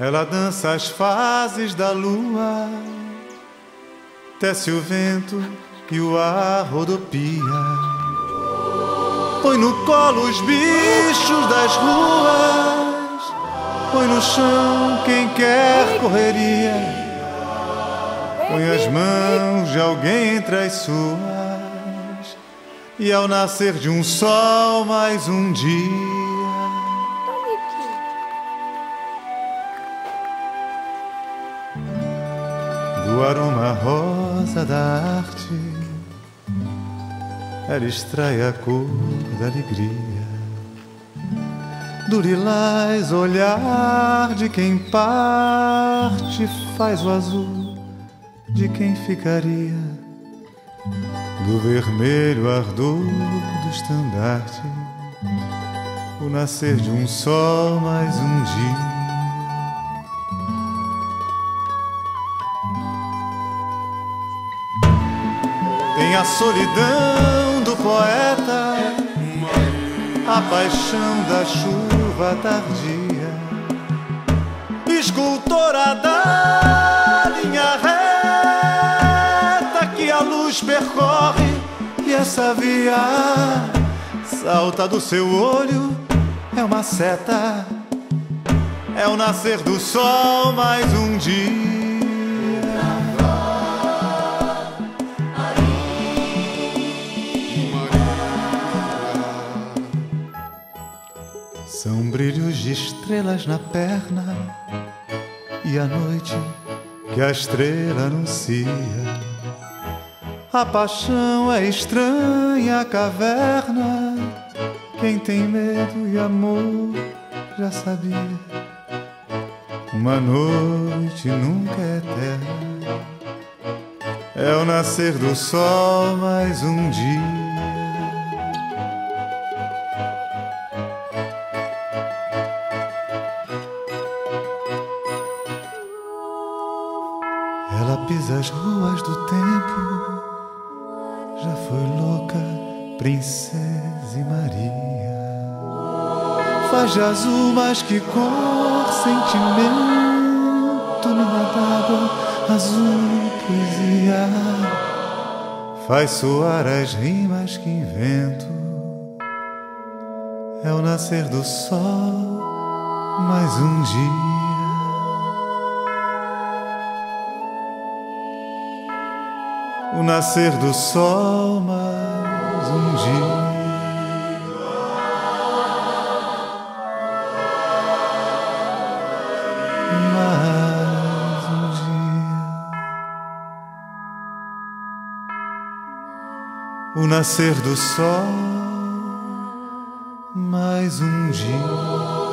Ela dança as fases da lua, tece o vento e o ar rodopia. Põe no colo os bichos das ruas, põe no chão quem quer correria, põe as mãos de alguém entre as suas, e ao nascer de um sol mais um dia, do aroma rosa da arte, ela extrai a cor da alegria. Do lilás olhar de quem parte, faz o azul de quem ficaria. Do vermelho ardor do estandarte, o nascer de um sol mais um dia. Tem a solidão do poeta, a paixão da chuva tardia, escultora da linha reta que a luz percorre, e essa via salta do seu olho, é uma seta, é o nascer do sol mais um dia. São brilhos de estrelas na perna e a noite que a estrela anuncia. A paixão é estranha, a caverna. Quem tem medo e amor já sabia. Uma noite nunca é eterna, é o nascer do sol mais um dia. Ela pisa as ruas do tempo, já foi louca, princesa e Maria. Faz de azul mais que cor, sentimento, mina d'água, azul, poesia. Faz soar as rimas que invento, é o nascer do sol mais um dia. O nascer do sol mais um dia. Mais um dia. O nascer do sol mais um dia.